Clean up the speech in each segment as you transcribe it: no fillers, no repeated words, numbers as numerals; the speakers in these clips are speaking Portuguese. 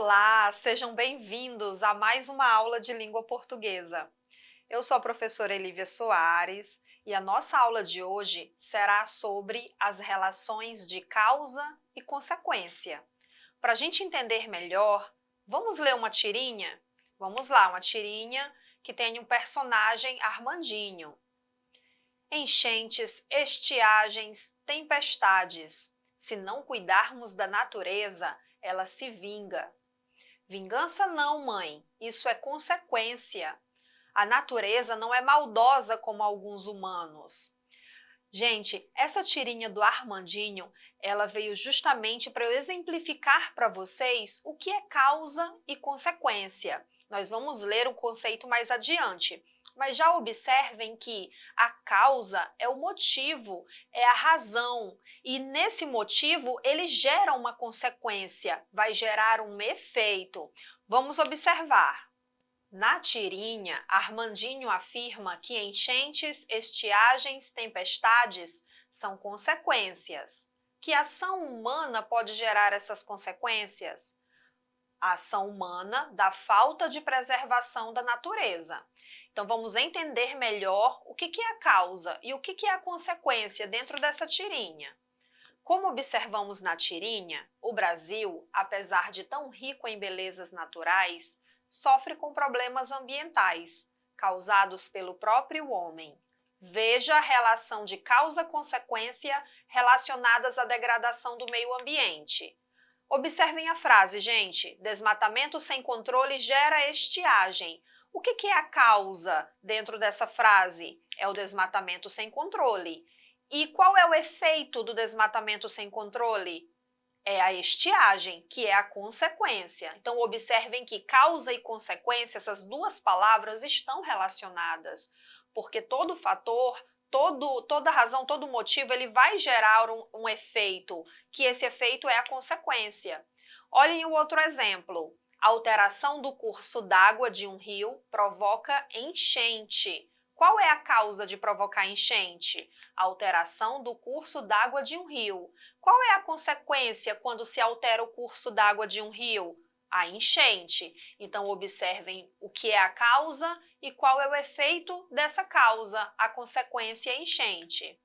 Olá, sejam bem-vindos a mais uma aula de língua portuguesa. Eu sou a professora Elívia Soares e a nossa aula de hoje será sobre as relações de causa e consequência. Para a gente entender melhor, vamos ler uma tirinha? Vamos lá, uma tirinha que tem um personagem Armandinho. Enchentes, estiagens, tempestades. Se não cuidarmos da natureza, ela se vinga. Vingança não, mãe, isso é consequência. A natureza não é maldosa como alguns humanos. Gente, essa tirinha do Armandinho, ela veio justamente para eu exemplificar para vocês o que é causa e consequência. Nós vamos ler o conceito mais adiante, mas já observem que a causa é o motivo, é a razão, e nesse motivo ele gera uma consequência, vai gerar um efeito. Vamos observar. Na tirinha, Armandinho afirma que enchentes, estiagens, tempestades são consequências. Que ação humana pode gerar essas consequências? A ação humana da falta de preservação da natureza. Então, vamos entender melhor o que é a causa e o que é a consequência dentro dessa tirinha. Como observamos na tirinha, o Brasil, apesar de tão rico em belezas naturais, sofre com problemas ambientais, causados pelo próprio homem. Veja a relação de causa-consequência relacionadas à degradação do meio ambiente. Observem a frase, gente. Desmatamento sem controle gera estiagem. O que é a causa dentro dessa frase? É o desmatamento sem controle. E qual é o efeito do desmatamento sem controle? É a estiagem, que é a consequência. Então, observem que causa e consequência, essas duas palavras estão relacionadas, porque todo fator, toda razão, todo motivo, ele vai gerar um efeito, que esse efeito é a consequência. Olhem o outro exemplo. A alteração do curso d'água de um rio provoca enchente. Qual é a causa de provocar enchente? A alteração do curso d'água de um rio. Qual é a consequência quando se altera o curso d'água de um rio? A enchente. Então, observem o que é a causa e qual é o efeito dessa causa, a consequência é enchente.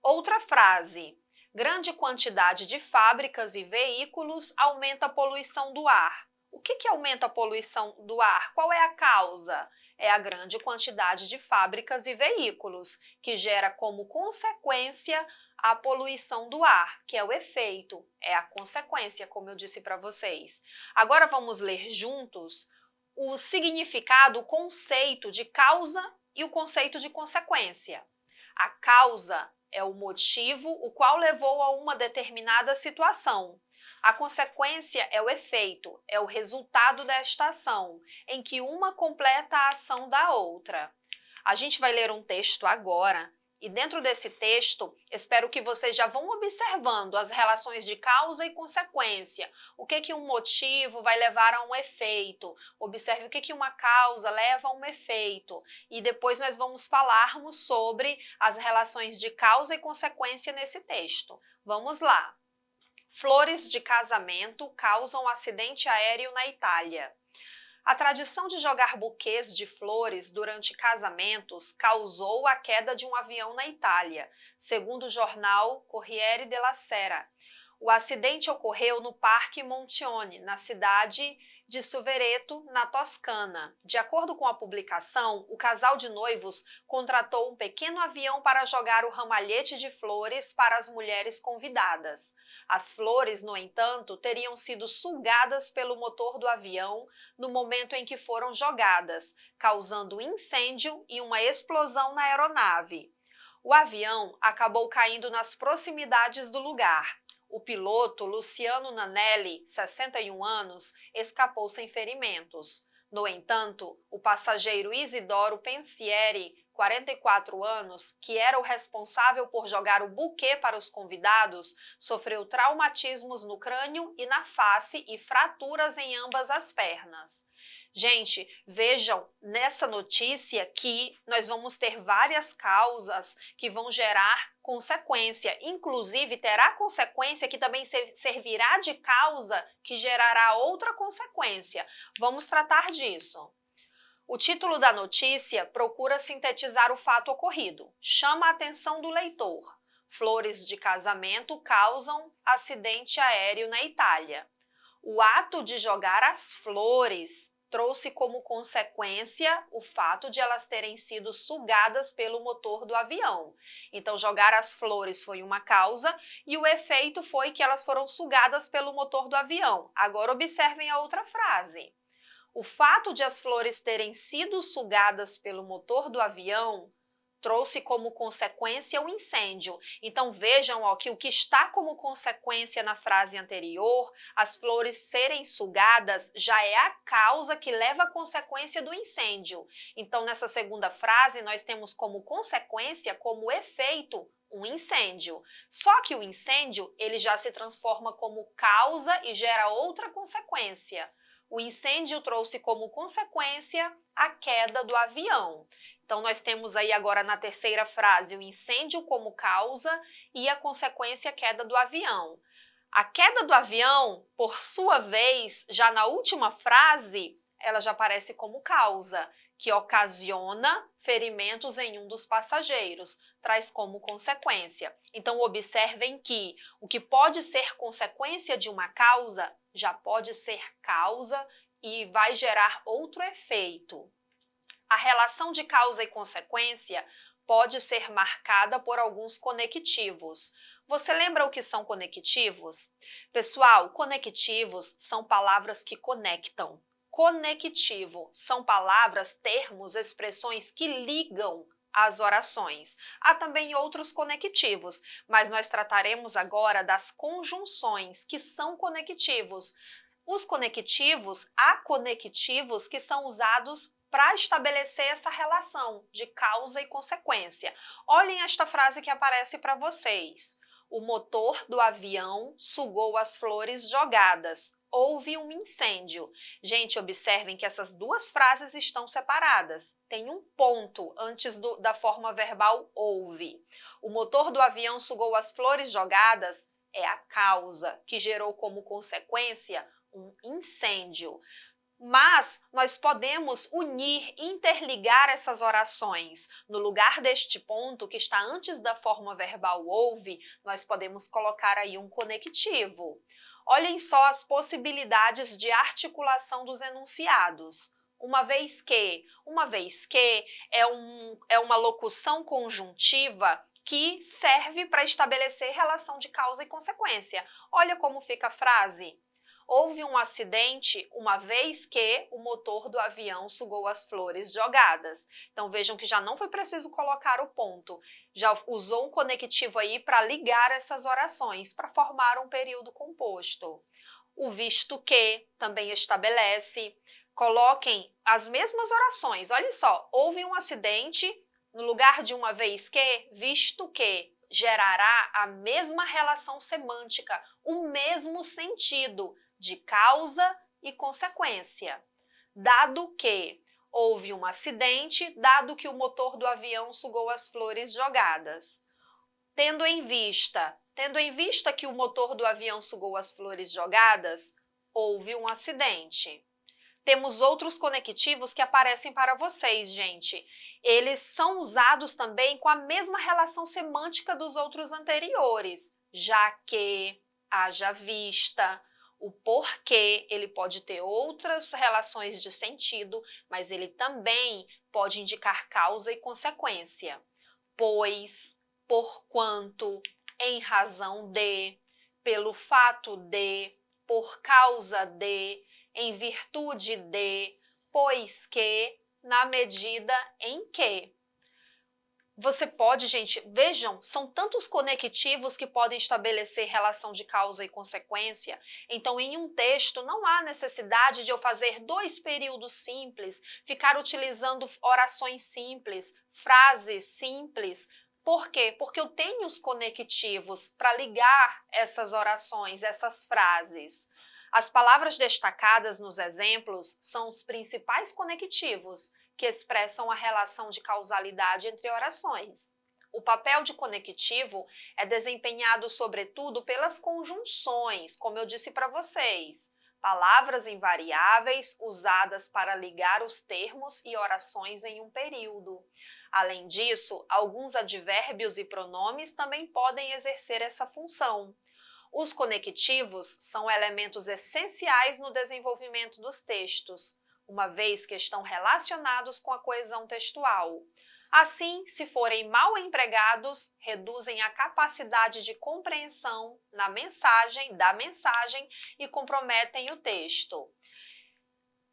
Outra frase. Grande quantidade de fábricas e veículos aumenta a poluição do ar. O que aumenta a poluição do ar? Qual é a causa? É a grande quantidade de fábricas e veículos, que gera como consequência a poluição do ar, que é o efeito, é a consequência, como eu disse para vocês. Agora vamos ler juntos o significado, o conceito de causa e o conceito de consequência. A causa é o motivo o qual levou a uma determinada situação. A consequência é o efeito, é o resultado desta ação, em que uma completa a ação da outra. A gente vai ler um texto agora, e dentro desse texto, espero que vocês já vão observando as relações de causa e consequência. O que um motivo vai levar a um efeito. Observe o que uma causa leva a um efeito. E depois nós vamos falarmos sobre as relações de causa e consequência nesse texto. Vamos lá. Flores de casamento causam acidente aéreo na Itália. A tradição de jogar buquês de flores durante casamentos causou a queda de um avião na Itália, segundo o jornal Corriere della Sera. O acidente ocorreu no Parque Montione, na cidade de Suvereto, na Toscana. De acordo com a publicação, o casal de noivos contratou um pequeno avião para jogar o ramalhete de flores para as mulheres convidadas. As flores, no entanto, teriam sido sugadas pelo motor do avião no momento em que foram jogadas, causando incêndio e uma explosão na aeronave. O avião acabou caindo nas proximidades do lugar. O piloto Luciano Nanelli, 61 anos, escapou sem ferimentos. No entanto, o passageiro Isidoro Pensieri, 44 anos, que era o responsável por jogar o buquê para os convidados, sofreu traumatismos no crânio e na face e fraturas em ambas as pernas. Gente, vejam nessa notícia que nós vamos ter várias causas que vão gerar consequência. Inclusive, terá consequência que também servirá de causa que gerará outra consequência. Vamos tratar disso. O título da notícia procura sintetizar o fato ocorrido. Chama a atenção do leitor. Flores de casamento causam acidente aéreo na Itália. O ato de jogar as flores trouxe como consequência o fato de elas terem sido sugadas pelo motor do avião. Então, jogar as flores foi uma causa e o efeito foi que elas foram sugadas pelo motor do avião. Agora, observem a outra frase. O fato de as flores terem sido sugadas pelo motor do avião trouxe como consequência o incêndio. Então vejam que o que está como consequência na frase anterior, as flores serem sugadas, já é a causa que leva à consequência do incêndio. Então nessa segunda frase nós temos como consequência, como efeito, um incêndio. Só que o incêndio ele já se transforma como causa e gera outra consequência. O incêndio trouxe como consequência a queda do avião. Então, nós temos aí agora na terceira frase o incêndio como causa e a consequência a queda do avião. A queda do avião, por sua vez, já na última frase, ela já aparece como causa, que ocasiona ferimentos em um dos passageiros, traz como consequência. Então, observem que o que pode ser consequência de uma causa já pode ser causa e vai gerar outro efeito. A relação de causa e consequência pode ser marcada por alguns conectivos. Você lembra o que são conectivos? Pessoal, conectivos são palavras que conectam. Conectivo são palavras, termos, expressões que ligam as orações. Há também outros conectivos, mas nós trataremos agora das conjunções, que são conectivos. Os conectivos, há conectivos que são usados para estabelecer essa relação de causa e consequência. Olhem esta frase que aparece para vocês. O motor do avião sugou as flores jogadas. Houve um incêndio. Gente, observem que essas duas frases estão separadas. Tem um ponto antes da forma verbal houve. O motor do avião sugou as flores jogadas é a causa que gerou como consequência um incêndio. Mas nós podemos unir, interligar essas orações. No lugar deste ponto, que está antes da forma verbal houve, nós podemos colocar aí um conectivo. Olhem só as possibilidades de articulação dos enunciados. Uma vez que é uma locução conjuntiva que serve para estabelecer relação de causa e consequência. Olha como fica a frase. Houve um acidente uma vez que o motor do avião sugou as flores jogadas. Então vejam que já não foi preciso colocar o ponto. Já usou um conectivo aí para ligar essas orações, para formar um período composto. O visto que também estabelece. Coloquem as mesmas orações. Olha só, houve um acidente, no lugar de uma vez que, visto que, gerará a mesma relação semântica, o mesmo sentido de causa e consequência. Dado que houve um acidente, dado que o motor do avião sugou as flores jogadas. Tendo em vista que o motor do avião sugou as flores jogadas, houve um acidente. Temos outros conectivos que aparecem para vocês, gente. Eles são usados também com a mesma relação semântica dos outros anteriores. Já que, haja vista, o porquê, ele pode ter outras relações de sentido, mas ele também pode indicar causa e consequência. Pois, porquanto, em razão de, pelo fato de, por causa de, em virtude de, pois que, na medida em que. Você pode, gente, vejam, são tantos conectivos que podem estabelecer relação de causa e consequência. Então, em um texto, não há necessidade de eu fazer dois períodos simples, ficar utilizando orações simples, frases simples. Por quê? Porque eu tenho os conectivos para ligar essas orações, essas frases. As palavras destacadas nos exemplos são os principais conectivos que expressam a relação de causalidade entre orações. O papel de conectivo é desempenhado, sobretudo, pelas conjunções, como eu disse para vocês, palavras invariáveis usadas para ligar os termos e orações em um período. Além disso, alguns advérbios e pronomes também podem exercer essa função. Os conectivos são elementos essenciais no desenvolvimento dos textos, uma vez que estão relacionados com a coesão textual. Assim, se forem mal empregados, reduzem a capacidade de compreensão da mensagem e comprometem o texto.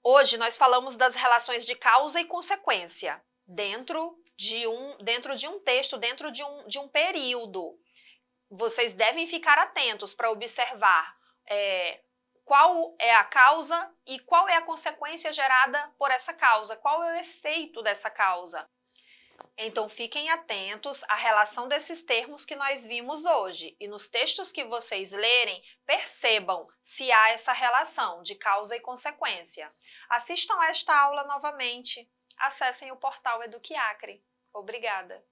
Hoje nós falamos das relações de causa e consequência dentro de um texto, dentro de um período. Vocês devem ficar atentos para observar qual é a causa e qual é a consequência gerada por essa causa, qual é o efeito dessa causa. Então, fiquem atentos à relação desses termos que nós vimos hoje e nos textos que vocês lerem, percebam se há essa relação de causa e consequência. Assistam a esta aula novamente, acessem o portal Eduquiacre. Obrigada!